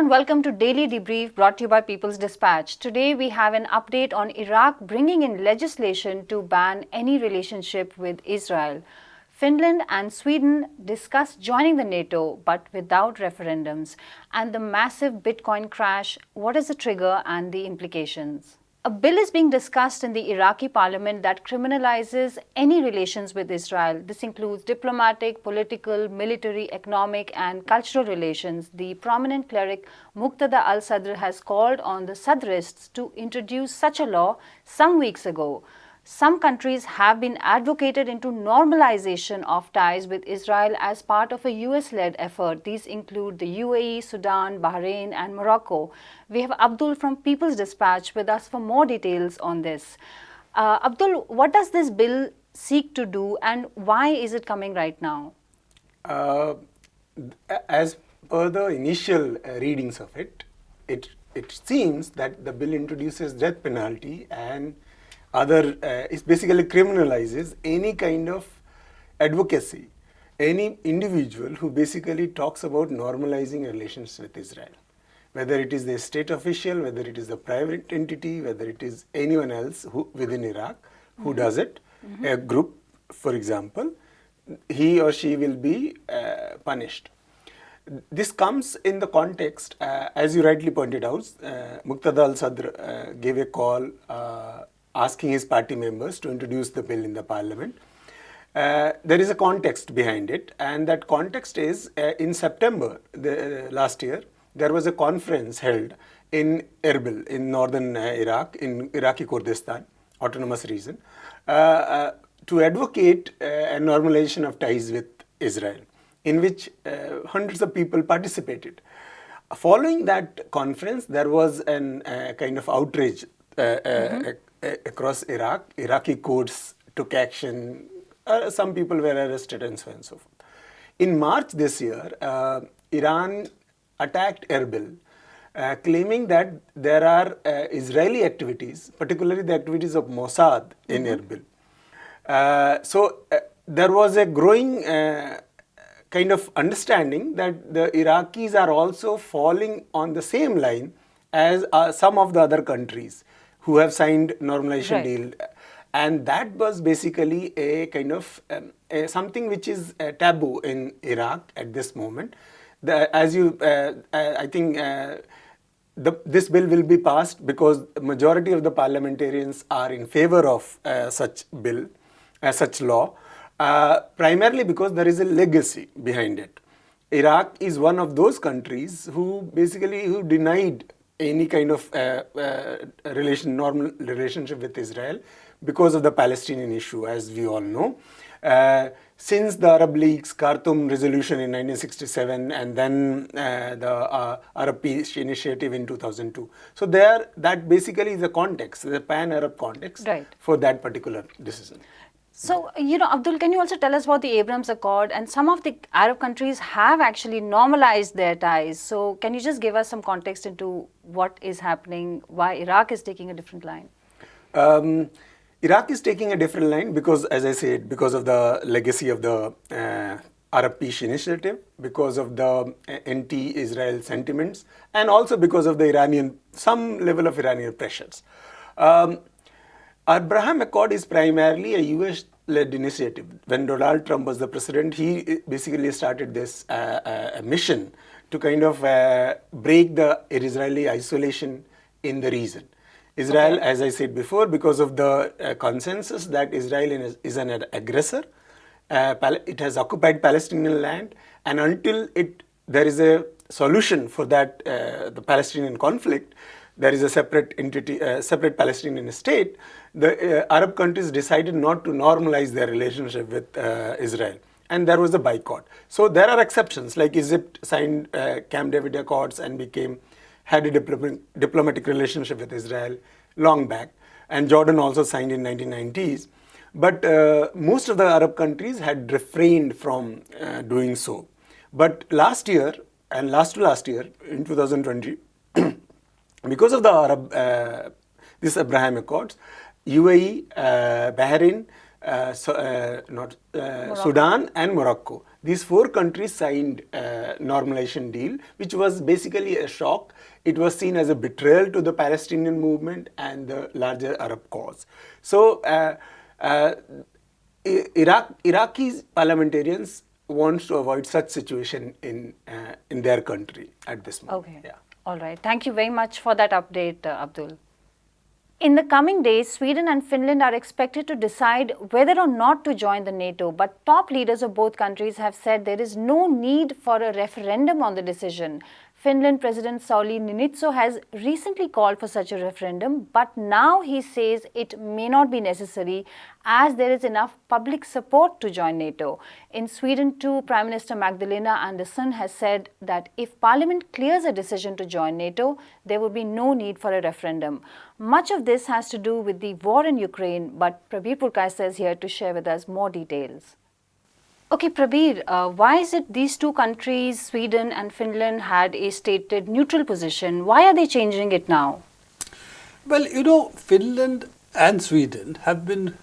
everyone, welcome to Daily Debrief brought to you by People's Dispatch. Today we have an update on Iraq bringing in legislation to ban any relationship with Israel. Finland and Sweden discussed joining the NATO but without referendums. And the massive Bitcoin crash, what is the trigger and the implications? A bill is being discussed in the Iraqi parliament that criminalizes any relations with Israel. This includes diplomatic, political, military, economic, and cultural relations. The prominent cleric Muqtada al-Sadr has called on the Sadrists to introduce such a law some weeks ago. Some countries have been advocated into normalization of ties with Israel as part of a US-led effort. These include the UAE, Sudan, Bahrain, and Morocco. We have Abdul from People's Dispatch with us for more details on this. Abdul, what does this bill seek to do and why is it coming right now? As per the initial readings of it seems that the bill introduces death penalty and it basically criminalizes any kind of advocacy, any individual who basically talks about normalizing relations with Israel. Whether it is the state official, whether it is the private entity, whether it is anyone else within Iraq who does it, a group, for example, he or she will be punished. This comes in the context, as you rightly pointed out, Muqtada al-Sadr gave a call asking his party members to introduce the bill in the parliament. There is a context behind it, and that context is in September last year, there was a conference held in Erbil in northern Iraq, in Iraqi Kurdistan, autonomous region, to advocate a normalization of ties with Israel, in which hundreds of people participated. Following that conference, there was a kind of outrage across Iraq. Iraqi courts took action, some people were arrested and so on and so forth. In March this year, Iran attacked Erbil, claiming that there are Israeli activities, particularly the activities of Mossad in Erbil. So there was a growing kind of understanding that the Iraqis are also falling on the same line as some of the other countries who have signed normalization deal, and that was basically a kind of something which is taboo in Iraq at this moment. I think this bill will be passed because the majority of the parliamentarians are in favor of such bill, such law, primarily because there is a legacy behind it. Iraq is one of those countries who denied any kind of normal relationship with Israel because of the Palestinian issue, as we all know. Since the Arab League's Khartoum resolution in 1967 and then the Arab Peace Initiative in 2002. So that basically is the context, the pan-Arab context for that particular decision. So, Abdul, can you also tell us about the Abraham Accord? And some of the Arab countries have actually normalized their ties. So, can you just give us some context into what is happening, why Iraq is taking a different line? Iraq is taking a different line because, as I said, because of the legacy of the Arab Peace Initiative, because of the anti-Israel sentiments, and also because of the some level of Iranian pressures. Abraham Accord is primarily a US-led initiative. When Donald Trump was the president, he basically started this mission to kind of break the Israeli isolation in the region. Israel, as I said before, because of the consensus that Israel is an aggressor, it has occupied Palestinian land, and until there is a solution for that, the Palestinian conflict, there is a separate entity, separate Palestinian state, the Arab countries decided not to normalize their relationship with Israel. And there was a boycott. So there are exceptions, like Egypt signed Camp David Accords and had a diplomatic relationship with Israel long back. And Jordan also signed in 1990s. But most of the Arab countries had refrained from doing so. But last year, and last to last year, in 2020, because of the this Abraham Accords, UAE, Bahrain, Sudan and Morocco, these 4 countries signed a normalization deal, which was basically a shock. It was seen as a betrayal to the Palestinian movement and the larger Arab cause. So Iraqi parliamentarians want to avoid such situation in their country at this moment. Okay. Yeah. All right. Thank you very much for that update, Abdul. In the coming days, Sweden and Finland are expected to decide whether or not to join the NATO, but top leaders of both countries have said there is no need for a referendum on the decision. Finland President Sauli Niinistö has recently called for such a referendum, but now he says it may not be necessary as there is enough public support to join NATO. In Sweden too, Prime Minister Magdalena Andersson has said that if Parliament clears a decision to join NATO, there would be no need for a referendum. Much of this has to do with the war in Ukraine, but Prabir Purkayastha is here to share with us more details. Okay, Prabir, why is it these two countries, Sweden and Finland, had a stated neutral position? Why are they changing it now? Well, you know, Finland and Sweden have been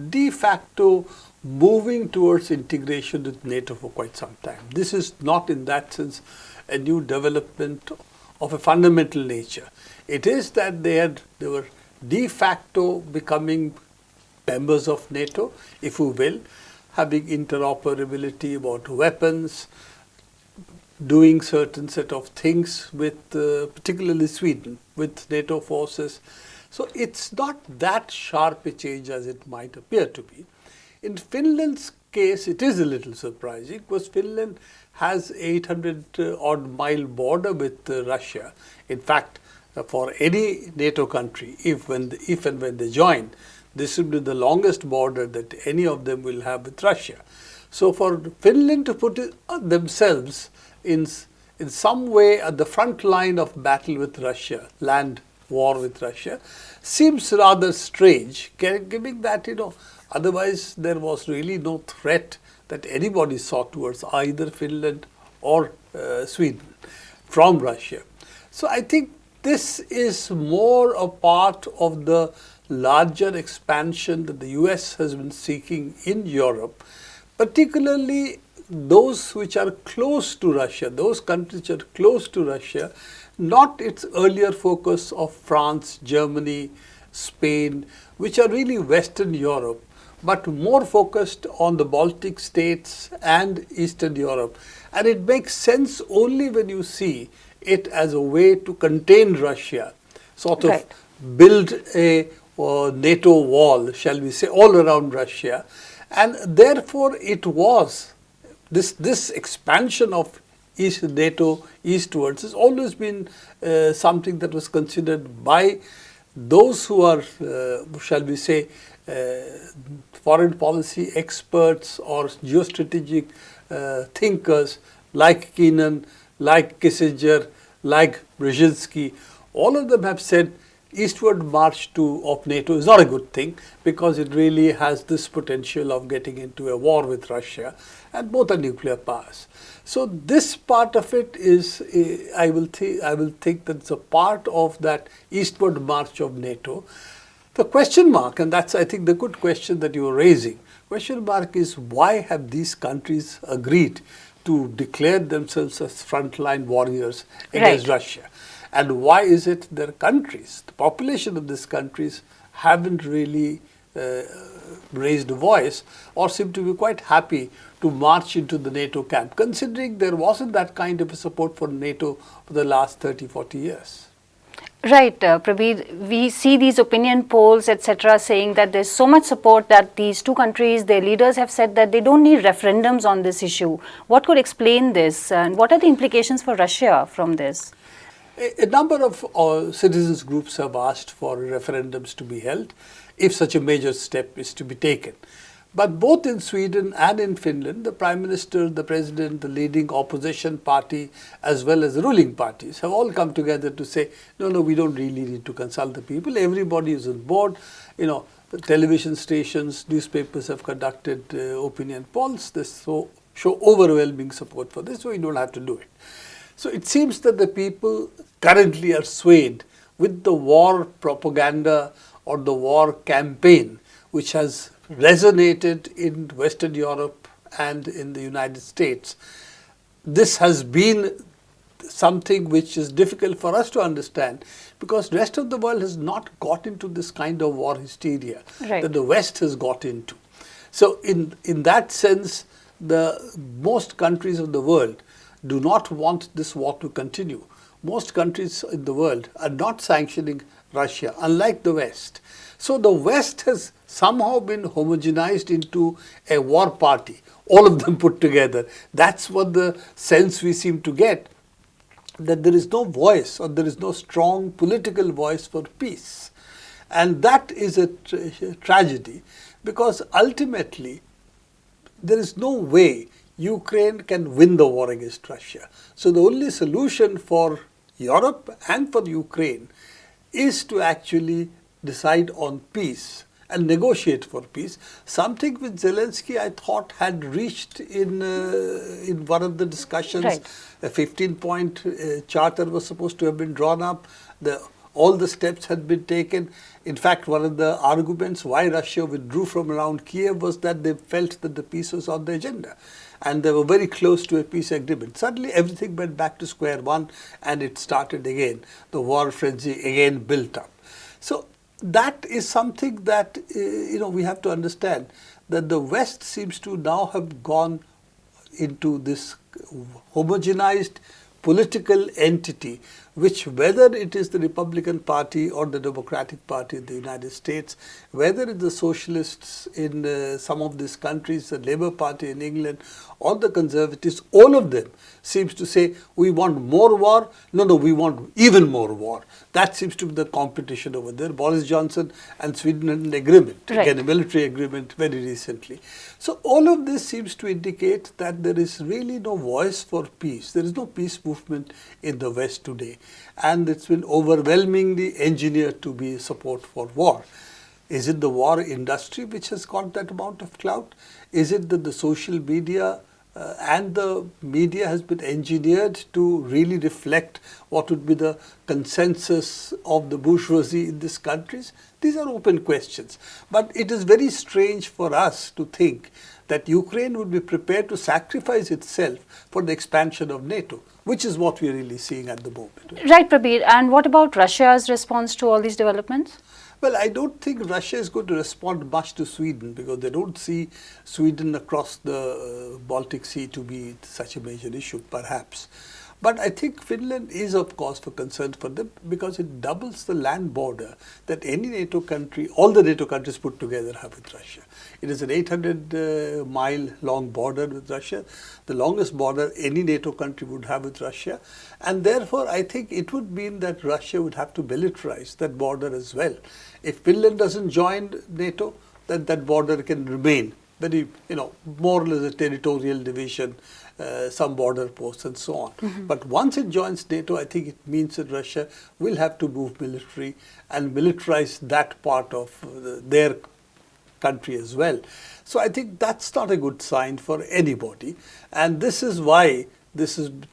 de facto moving towards integration with NATO for quite some time. This is not in that sense a new development of a fundamental nature. It is that they were de facto becoming members of NATO, if you will, having interoperability about weapons, doing certain set of things with particularly Sweden, with NATO forces. So it's not that sharp a change as it might appear to be. In Finland's case, it is a little surprising because Finland has 800 odd mile border with Russia. In fact, for any NATO country, if and when they join, this will be the longest border that any of them will have with Russia. So for Finland to put themselves in some way at the front line of battle with Russia, land war with Russia, seems rather strange, given that, you know, otherwise there was really no threat that anybody saw towards either Finland or Sweden from Russia. So I think this is more a part of the larger expansion that the US has been seeking in Europe, particularly those which are close to Russia, those countries which are close to Russia, not its earlier focus of France, Germany, Spain, which are really Western Europe, but more focused on the Baltic states and Eastern Europe. And it makes sense only when you see it as a way to contain Russia, sort of build a NATO wall, shall we say, all around Russia. And therefore it was this expansion of NATO eastwards has always been something that was considered by those who are, shall we say, foreign policy experts or geostrategic thinkers like Kennan, like Kissinger, like Brzezinski. All of them have said eastward march of NATO is not a good thing because it really has this potential of getting into a war with Russia, and both are nuclear powers. So this part of it is, I will think that it's a part of that eastward march of NATO. The question mark, and that's I think the good question that you are raising, question mark is why have these countries agreed to declare themselves as frontline warriors against Russia? And why is it their countries, the population of these countries, haven't really raised a voice or seem to be quite happy to march into the NATO camp, considering there wasn't that kind of a support for NATO for the last 30, 40 years? Right, Prabir, we see these opinion polls, etc., saying that there's so much support that these two countries, their leaders have said that they don't need referendums on this issue. What could explain this, and what are the implications for Russia from this? A number of citizens groups have asked for referendums to be held if such a major step is to be taken. But both in Sweden and in Finland, the Prime Minister, the President, the leading opposition party, as well as the ruling parties have all come together to say, no, we don't really need to consult the people. Everybody is on board. You know, the television stations, newspapers have conducted opinion polls. They show overwhelming support for this, so we don't have to do it. So it seems that the people currently are swayed with the war propaganda or the war campaign, which has resonated in Western Europe and in the United States. This has been something which is difficult for us to understand because the rest of the world has not got into this kind of war hysteria that the West has got into. So in that sense, most countries of the world do not want this war to continue. Most countries in the world are not sanctioning Russia, unlike the West. So the West has somehow been homogenized into a war party, all of them put together. That's what the sense we seem to get, that there is no voice or there is no strong political voice for peace. And that is a tragedy because ultimately there is no way Ukraine can win the war against Russia. So the only solution for Europe and for Ukraine is to actually decide on peace and negotiate for peace, something which Zelensky, I thought, had reached in one of the discussions. A 15-point charter was supposed to have been drawn up. All the steps had been taken. In fact, one of the arguments why Russia withdrew from around Kiev was that they felt that the peace was on the agenda. And they were very close to a peace agreement. Suddenly, everything went back to square one and it started again. The war frenzy again built up. So that is something that we have to understand, that the West seems to now have gone into this homogenized political entity, which, whether it is the Republican Party or the Democratic Party in the United States, whether it's the socialists in some of these countries, the Labour Party in England, or the Conservatives, all of them seems to say, we want more war. No, we want even more war. That seems to be the competition over there. Boris Johnson and Sweden had an agreement, again a military agreement very recently. So all of this seems to indicate that there is really no voice for peace. There is no peace movement in the West today. And it's been overwhelmingly engineered to be support for war. Is it the war industry which has got that amount of clout? Is it that the social media and the media has been engineered to really reflect what would be the consensus of the bourgeoisie in these countries? These are open questions. But it is very strange for us to think that Ukraine would be prepared to sacrifice itself for the expansion of NATO, which is what we are really seeing at the moment. Right, Prabir. And what about Russia's response to all these developments? Well, I don't think Russia is going to respond much to Sweden because they don't see Sweden across the Baltic Sea to be such a major issue, perhaps. But I think Finland is of cause for concern for them because it doubles the land border that any NATO country, all the NATO countries put together, have with Russia. It is an 800-mile long border with Russia, the longest border any NATO country would have with Russia. And therefore, I think it would mean that Russia would have to militarize that border as well. If Finland doesn't join NATO, then that border can remain very, more or less a territorial division, some border posts and so on. But once it joins NATO, I think it means that Russia will have to move military and militarize that part of their country as well. So I think that's not a good sign for anybody. And this is why,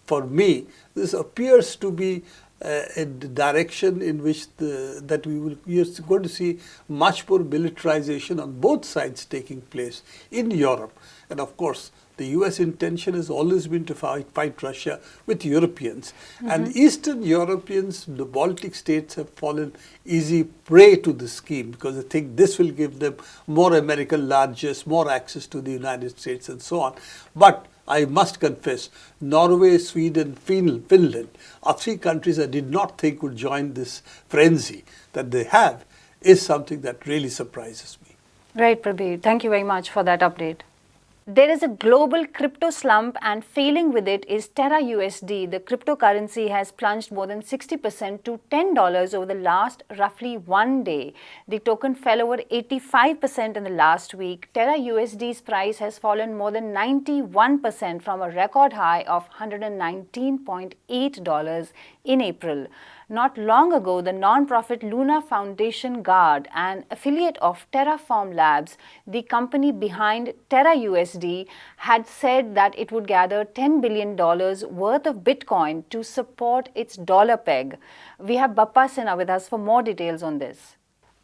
for me, this appears to be a direction in which we are going to see much more militarization on both sides taking place in Europe. And of course, the US intention has always been to fight Russia with Europeans. And Eastern Europeans, the Baltic states, have fallen easy prey to this scheme because they think this will give them more American largesse, more access to the United States and so on. But I must confess, Norway, Sweden, Finland are three countries I did not think would join this frenzy that they have, is something that really surprises me. Right, Prabir. Thank you very much for that update. There is a global crypto slump, and failing with it is Terra USD. The cryptocurrency has plunged more than 60% to $10 over the last roughly 1 day. The token fell over 85% in the last week. Terra USD's price has fallen more than 91% from a record high of $119.8 in April. Not long ago, the non-profit Luna Foundation Guard, an affiliate of Terraform Labs, the company behind Terra USD, had said that it would gather $10 billion worth of Bitcoin to support its dollar peg. We have Bappa Sinha with us for more details on this.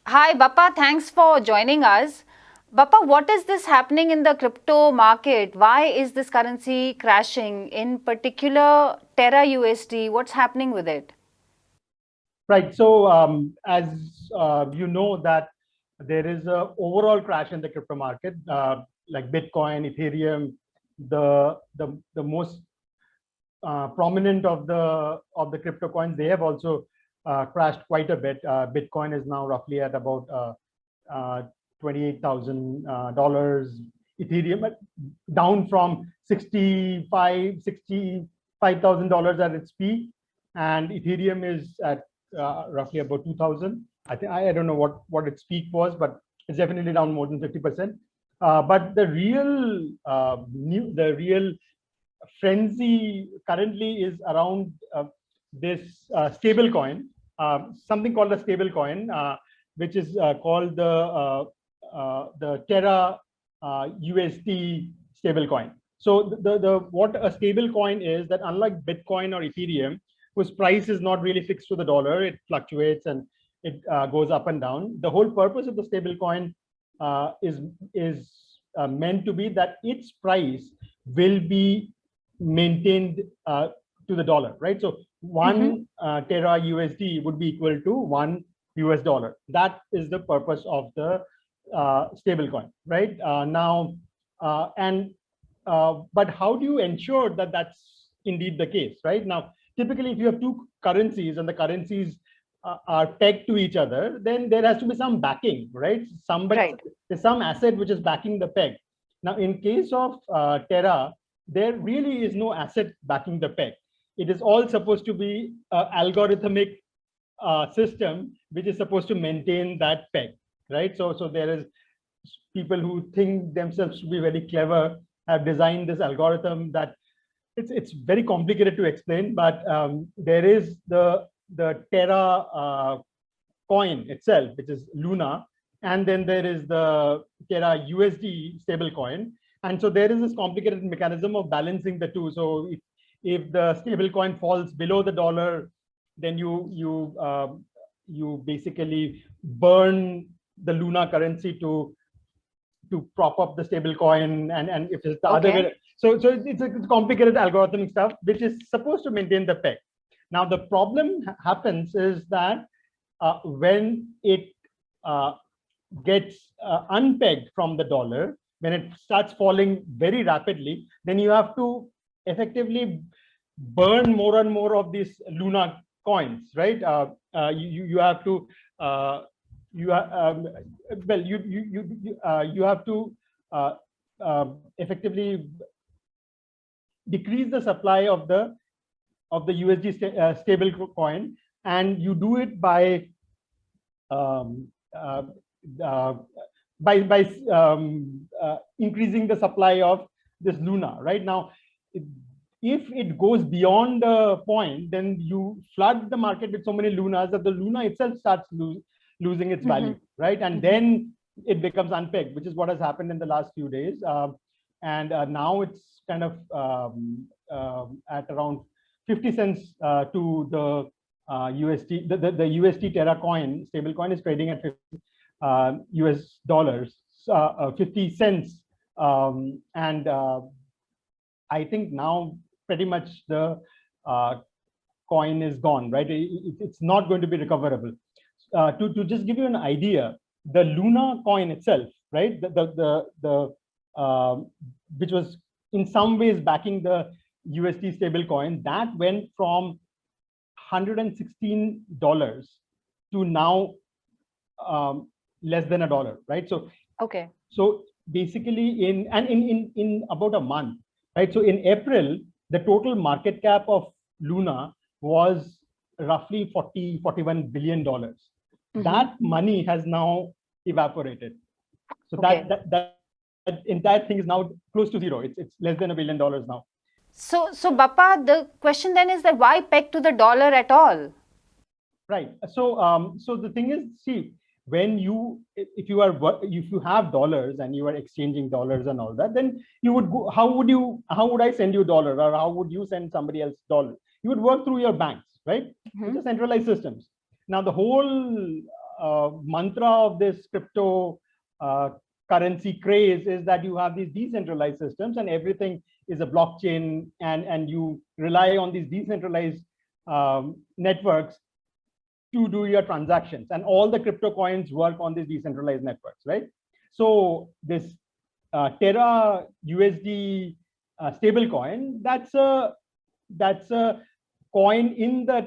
Hi Bappa, thanks for joining us. Bappa, what is this happening in the crypto market? Why is this currency crashing? In particular, Terra USD, what's happening with it? Right. So as you know that there is a overall crash in the crypto market, like Bitcoin, Ethereum, the most prominent of the crypto coins, they have also crashed quite a bit. Bitcoin is now roughly at about $28,000. Ethereum down from $65,000 at its peak, and Ethereum is at roughly about 2,000. I don't know what its peak was, but it's definitely down more than 50%. But the real frenzy currently is around this stable coin, something called a stable coin, which is called the Terra USD stable coin. So what a stable coin is, that unlike Bitcoin or Ethereum, whose price is not really fixed to the dollar, it fluctuates and it goes up and down. The whole purpose of the stable coin is meant to be that its price will be maintained to the dollar, right? So one Terra USD would be equal to $1 US. That is the purpose of the stable coin, right? But how do you ensure that that's indeed the case, right? Now, typically, if you have two currencies and the currencies are pegged to each other, then there has to be some backing, right? There's some asset which is backing the peg. Now, in case of Terra, there really is no asset backing the peg. It is all supposed to be an algorithmic system which is supposed to maintain that peg, right? So there is people who think themselves to be very clever have designed this algorithm that it's very complicated to explain, but there is the Terra coin itself, which is Luna, and then there is the Terra USD stable coin. And so there is this complicated mechanism of balancing the two. So if the stable coin falls below the dollar, then you basically burn the Luna currency to prop up the stable coin, and if it's the other way, so it's a complicated algorithmic stuff which is supposed to maintain the peg. Now the problem happens is that when it gets unpegged from the dollar, when it starts falling very rapidly, then you have to effectively burn more and more of these Luna coins, right? You have to you have to effectively decrease the supply of the USD stable coin, and you do it by increasing the supply of this Luna. Right now, if it goes beyond the point, then you flood the market with so many Lunas that the Luna itself starts losing its value, right? And then it becomes unpegged, which is what has happened in the last few days. And now it's kind of at around 50 cents to the USD. The USD Terra coin, stable coin, is trading at US dollars, 50 cents. And I think now pretty much the coin is gone, right? It's not going to be recoverable. To just give you an idea, the Luna coin itself, right? Which was in some ways backing the USD stable coin, that went from $116 to now less than $1, right? So so basically in about a month, right? So in April, the total market cap of Luna was roughly $41 billion. That money has now evaporated. So that entire thing is now close to zero. It's less than $1 billion now. So Bappa, the question then is that why peg to the dollar at all? Right. So so the thing is, see, when if you have dollars and you are exchanging dollars and all that, then you would go, how would I send you dollar, or how would you send somebody else dollar? You would work through your banks, right? Which are centralized systems. Now the whole mantra of this crypto currency craze is that you have these decentralized systems and everything is a blockchain, and you rely on these decentralized networks to do your transactions, and all the crypto coins work on these decentralized networks, right? So this Terra USD stable coin, that's a coin in the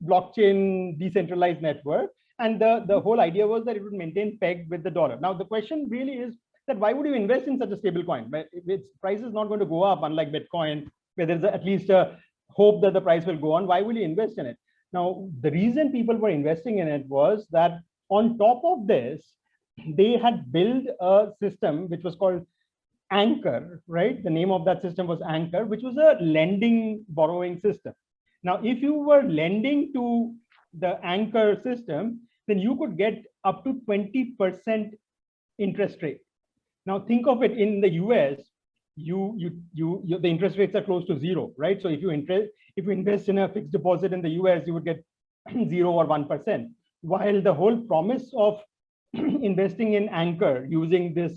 blockchain decentralized network, and the whole idea was that it would maintain peg with the dollar. Now the question really is that why would you invest in such a stable coin? Its price is not going to go up, unlike Bitcoin, where there's at least a hope that the price will go on. Why will you invest in it? Now the reason people were investing in it was that on top of this, they had built a system which was called Anchor, right? The name of that system was Anchor, which was a lending borrowing system. Now, if you were lending to the Anchor system, then you could get up to 20% interest rate. Now, think of it in the US, the interest rates are close to zero, right? So if you invest in a fixed deposit in the US, you would get 0 or 1%. While the whole promise of investing in Anchor using this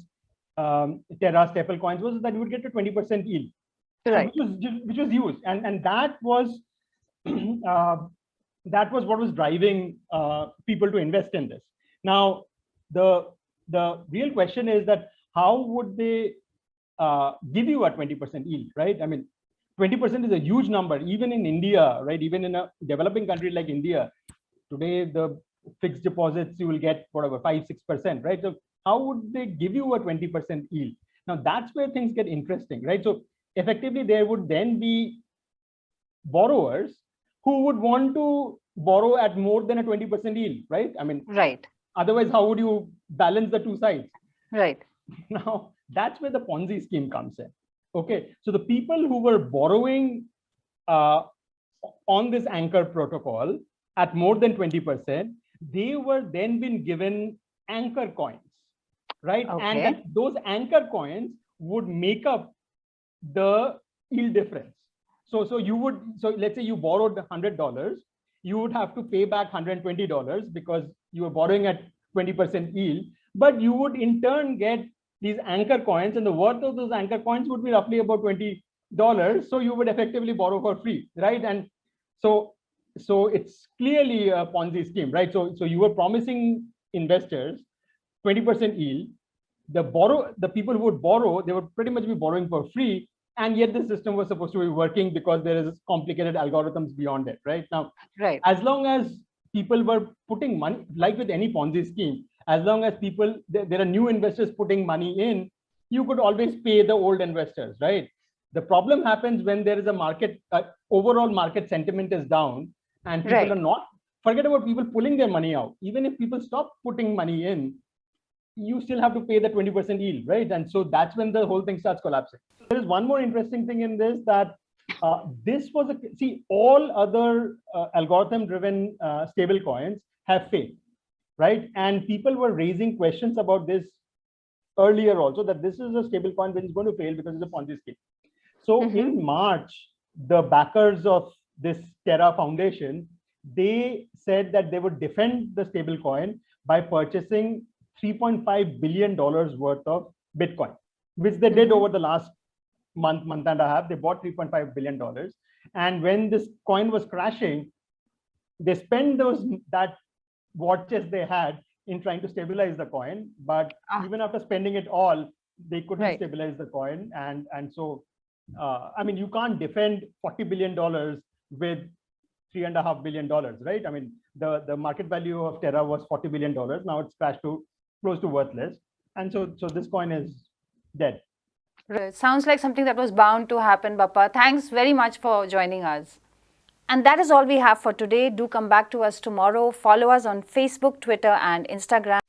Terra staple coins was that you would get a 20% yield, Right. which was used, and that was what was driving people to invest in this. Now, the real question is that how would they give you a 20% yield, right? I mean, 20% is a huge number, even in India, right? Even in a developing country like India, today the fixed deposits you will get whatever 5-6%, right? So how would they give you a 20% yield? Now that's where things get interesting, right? So effectively, there would then be borrowers who would want to borrow at more than a 20% yield, right? I mean, Right. otherwise, how would you balance the two sides? Right. Now, that's where the Ponzi scheme comes in. Okay, so the people who were borrowing on this Anchor protocol at more than 20%, they were then been given Anchor coins, right? Okay. And those Anchor coins would make up the yield difference. So let's say you borrowed $100, you would have to pay back $120 because you were borrowing at 20% yield, but you would in turn get these Anchor coins, and the worth of those Anchor coins would be roughly about $20. So you would effectively borrow for free, right? And so it's clearly a Ponzi scheme, right? So you were promising investors 20% yield. The people who would borrow, they would pretty much be borrowing for free, and yet the system was supposed to be working because there is complicated algorithms beyond it, right? Now, Right. as long as people were putting money, like with any Ponzi scheme, as long as there are new investors putting money in, you could always pay the old investors, right? The problem happens when there is a market, overall market sentiment is down, and people Right. are not, forget about people pulling their money out. Even if people stop putting money in, you still have to pay the 20% yield, right? And so that's when the whole thing starts collapsing. There is one more interesting thing in this, that this was all other algorithm-driven stable coins have failed, right? And people were raising questions about this earlier also, that this is a stable coin which is going to fail because it's a Ponzi scheme. So in March, the backers of this Terra Foundation, they said that they would defend the stable coin by purchasing $3.5 billion worth of Bitcoin, which they did over the last month and a half. They bought $3.5 billion. And when this coin was crashing, they spent that war chest they had in trying to stabilize the coin. But even after spending it all, they couldn't stabilize the coin. And so, I mean, you can't defend $40 billion with $3.5 billion, right? I mean, the market value of Terra was $40 billion. Now it's crashed to close to worthless. And so this coin is dead. Sounds like something that was bound to happen, Bappa. Thanks very much for joining us. And that is all we have for today. Do come back to us tomorrow. Follow us on Facebook, Twitter, and Instagram.